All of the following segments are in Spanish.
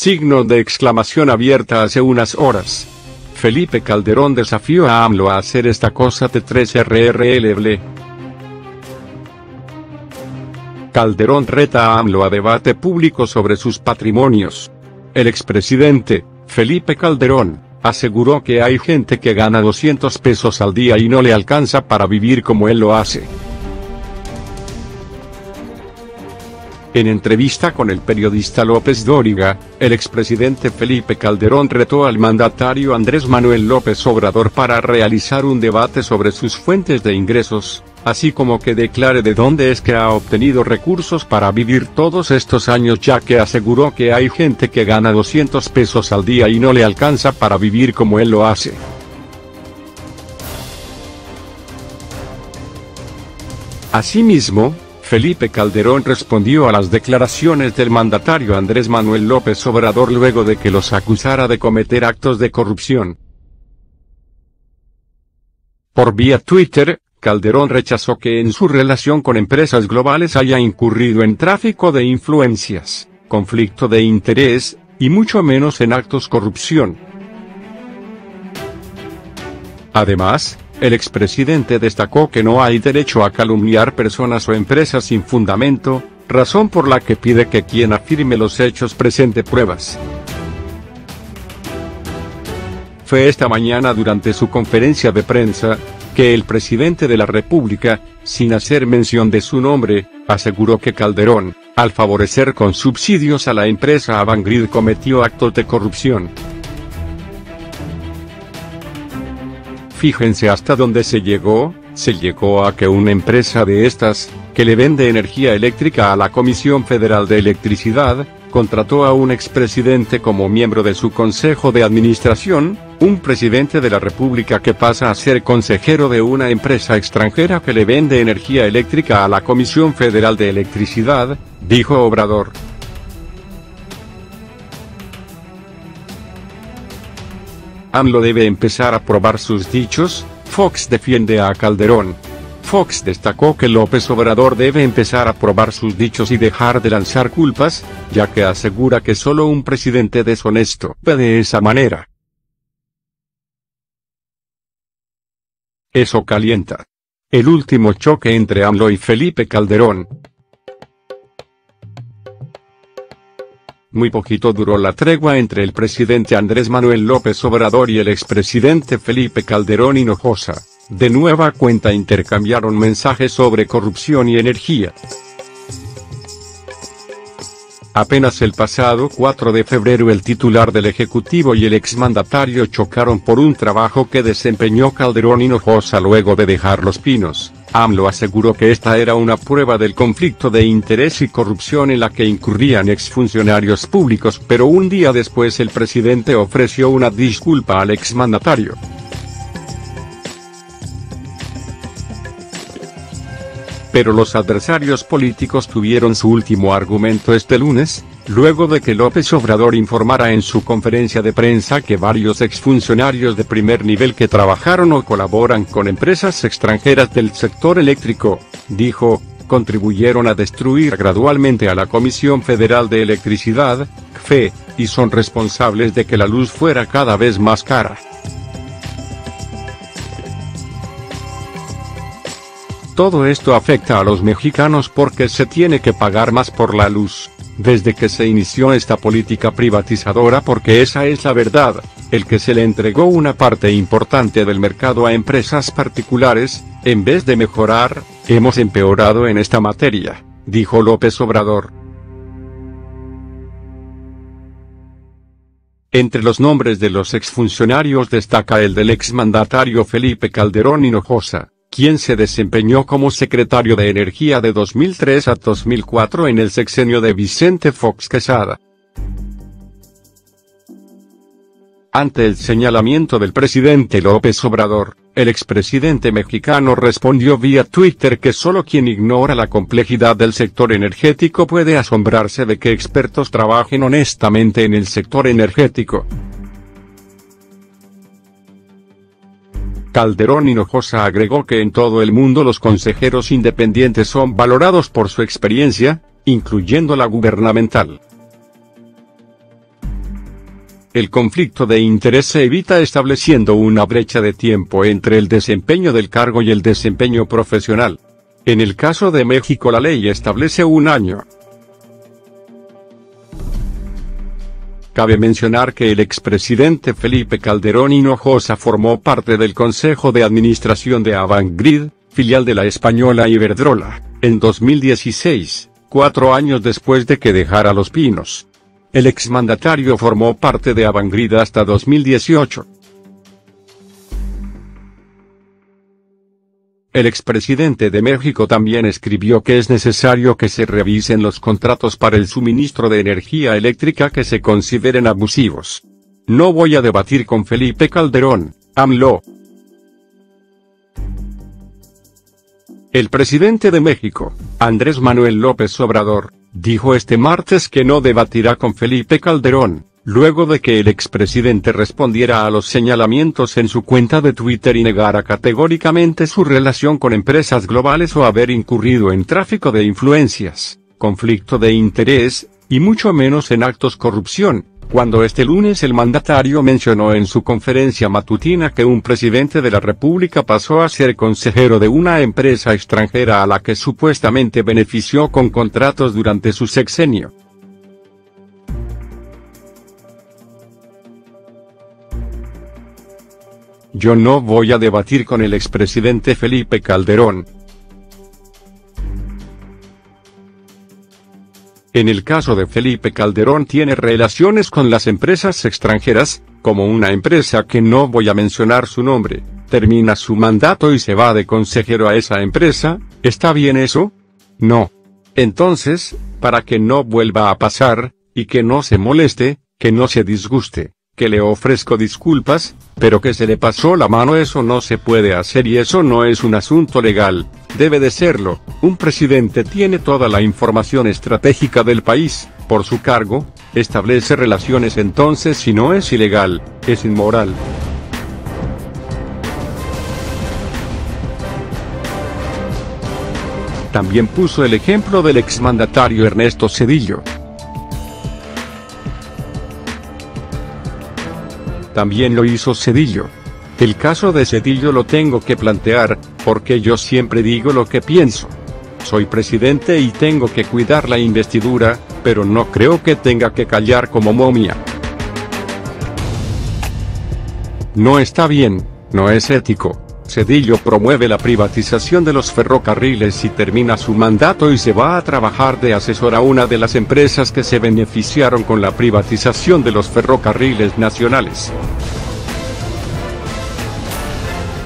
Signo de exclamación abierta hace unas horas. Felipe Calderón desafió a AMLO a hacer esta cosa T3RRLble. Calderón reta a AMLO a debate público sobre sus patrimonios. El expresidente, Felipe Calderón, aseguró que hay gente que gana 200 pesos al día y no le alcanza para vivir como él lo hace. En entrevista con el periodista López Dóriga, el expresidente Felipe Calderón retó al mandatario Andrés Manuel López Obrador para realizar un debate sobre sus fuentes de ingresos, así como que declare de dónde es que ha obtenido recursos para vivir todos estos años, ya que aseguró que hay gente que gana 200 pesos al día y no le alcanza para vivir como él lo hace. Asimismo, Felipe Calderón respondió a las declaraciones del mandatario Andrés Manuel López Obrador luego de que los acusara de cometer actos de corrupción. Por vía Twitter, Calderón rechazó que en su relación con empresas globales haya incurrido en tráfico de influencias, conflicto de interés, y mucho menos en actos de corrupción. Además, el expresidente destacó que no hay derecho a calumniar personas o empresas sin fundamento, razón por la que pide que quien afirme los hechos presente pruebas. Fue esta mañana durante su conferencia de prensa, que el presidente de la República, sin hacer mención de su nombre, aseguró que Calderón, al favorecer con subsidios a la empresa Avangrid, cometió actos de corrupción. Fíjense hasta dónde se llegó a que una empresa de estas, que le vende energía eléctrica a la Comisión Federal de Electricidad, contrató a un expresidente como miembro de su consejo de administración, un presidente de la República que pasa a ser consejero de una empresa extranjera que le vende energía eléctrica a la Comisión Federal de Electricidad, dijo Obrador. AMLO debe empezar a probar sus dichos. Fox defiende a Calderón. Fox destacó que López Obrador debe empezar a probar sus dichos y dejar de lanzar culpas, ya que asegura que solo un presidente deshonesto ve de esa manera. Eso calienta. El último choque entre AMLO y Felipe Calderón. Muy poquito duró la tregua entre el presidente Andrés Manuel López Obrador y el expresidente Felipe Calderón Hinojosa. De nueva cuenta intercambiaron mensajes sobre corrupción y energía. Apenas el pasado 4 de febrero el titular del Ejecutivo y el exmandatario chocaron por un trabajo que desempeñó Calderón Hinojosa luego de dejar Los Pinos. AMLO aseguró que esta era una prueba del conflicto de interés y corrupción en la que incurrían exfuncionarios públicos, pero un día después el presidente ofreció una disculpa al exmandatario. Pero los adversarios políticos tuvieron su último argumento este lunes, luego de que López Obrador informara en su conferencia de prensa que varios exfuncionarios de primer nivel que trabajaron o colaboran con empresas extranjeras del sector eléctrico, dijo, contribuyeron a destruir gradualmente a la Comisión Federal de Electricidad, CFE, y son responsables de que la luz fuera cada vez más cara. Todo esto afecta a los mexicanos porque se tiene que pagar más por la luz, desde que se inició esta política privatizadora, porque esa es la verdad, el que se le entregó una parte importante del mercado a empresas particulares, en vez de mejorar, hemos empeorado en esta materia, dijo López Obrador. Entre los nombres de los exfuncionarios destaca el del exmandatario Felipe Calderón Hinojosa, quien se desempeñó como secretario de Energía de 2003 a 2004 en el sexenio de Vicente Fox Quesada. Ante el señalamiento del presidente López Obrador, el expresidente mexicano respondió vía Twitter que solo quien ignora la complejidad del sector energético puede asombrarse de que expertos trabajen honestamente en el sector energético. Calderón Hinojosa agregó que en todo el mundo los consejeros independientes son valorados por su experiencia, incluyendo la gubernamental. el conflicto de interés se evita estableciendo una brecha de tiempo entre el desempeño del cargo y el desempeño profesional. En el caso de México, la ley establece 1 año. Cabe mencionar que el expresidente Felipe Calderón Hinojosa formó parte del Consejo de Administración de Avangrid, filial de la española Iberdrola, en 2016, 4 años después de que dejara Los Pinos. El exmandatario formó parte de Avangrid hasta 2018. El expresidente de México también escribió que es necesario que se revisen los contratos para el suministro de energía eléctrica que se consideren abusivos. No voy a debatir con Felipe Calderón, AMLO. El presidente de México, Andrés Manuel López Obrador, dijo este martes que no debatirá con Felipe Calderón, luego de que el expresidente respondiera a los señalamientos en su cuenta de Twitter y negara categóricamente su relación con empresas globales o haber incurrido en tráfico de influencias, conflicto de interés, y mucho menos en actos corrupción, cuando este lunes el mandatario mencionó en su conferencia matutina que un presidente de la República pasó a ser consejero de una empresa extranjera a la que supuestamente benefició con contratos durante su sexenio. Yo no voy a debatir con el expresidente Felipe Calderón. En el caso de Felipe Calderón tiene relaciones con las empresas extranjeras, como una empresa que no voy a mencionar su nombre, termina su mandato y se va de consejero a esa empresa. ¿Está bien eso? No. Entonces, para que no vuelva a pasar, y que no se moleste, que no se disguste, que le ofrezco disculpas, pero que se le pasó la mano, eso no se puede hacer y eso no es un asunto legal, debe de serlo. Un presidente tiene toda la información estratégica del país, por su cargo, establece relaciones, entonces si no es ilegal, es inmoral. También puso el ejemplo del exmandatario Ernesto Zedillo. También lo hizo Zedillo. El caso de Zedillo lo tengo que plantear, porque yo siempre digo lo que pienso. Soy presidente y tengo que cuidar la investidura, pero no creo que tenga que callar como momia. No está bien, no es ético. Zedillo promueve la privatización de los ferrocarriles y termina su mandato y se va a trabajar de asesor a una de las empresas que se beneficiaron con la privatización de los ferrocarriles nacionales.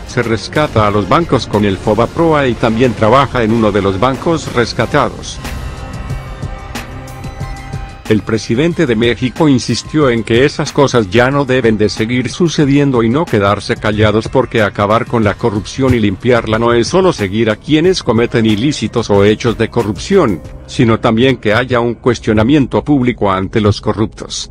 Se rescata a los bancos con el Fobaproa y también trabaja en uno de los bancos rescatados. El presidente de México insistió en que esas cosas ya no deben de seguir sucediendo y no quedarse callados, porque acabar con la corrupción y limpiarla no es solo seguir a quienes cometen ilícitos o hechos de corrupción, sino también que haya un cuestionamiento público ante los corruptos.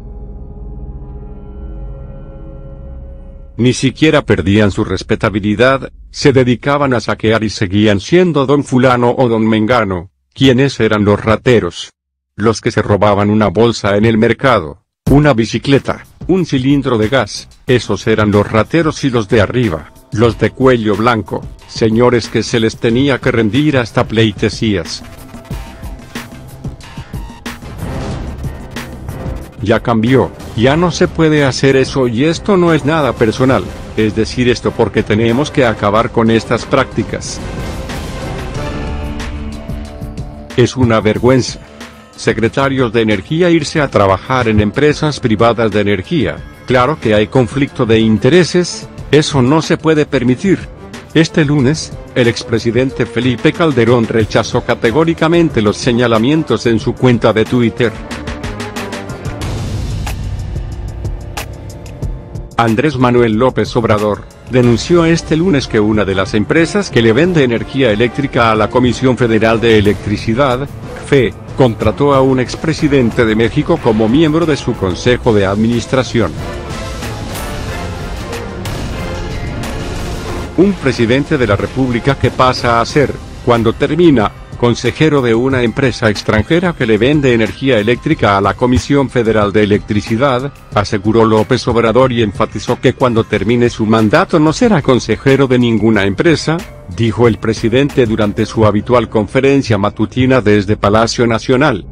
Ni siquiera perdían su respetabilidad, se dedicaban a saquear y seguían siendo don fulano o don mengano. ¿Quiénes eran los rateros? Los que se robaban una bolsa en el mercado, una bicicleta, un cilindro de gas, esos eran los rateros, y los de arriba, los de cuello blanco, señores que se les tenía que rendir hasta pleitesías. Ya cambió, ya no se puede hacer eso, y esto no es nada personal, es decir esto porque tenemos que acabar con estas prácticas. Es una vergüenza. Secretarios de energía irse a trabajar en empresas privadas de energía, claro que hay conflicto de intereses, eso no se puede permitir. Este lunes, el expresidente Felipe Calderón rechazó categóricamente los señalamientos en su cuenta de Twitter. Andrés Manuel López Obrador denunció este lunes que una de las empresas que le vende energía eléctrica a la Comisión Federal de Electricidad, CFE, contrató a un expresidente de México como miembro de su consejo de administración. Un presidente de la República que pasa a ser Cuando termina, consejero de una empresa extranjera que le vende energía eléctrica a la Comisión Federal de Electricidad, aseguró López Obrador y enfatizó que cuando termine su mandato no será consejero de ninguna empresa, dijo el presidente durante su habitual conferencia matutina desde Palacio Nacional.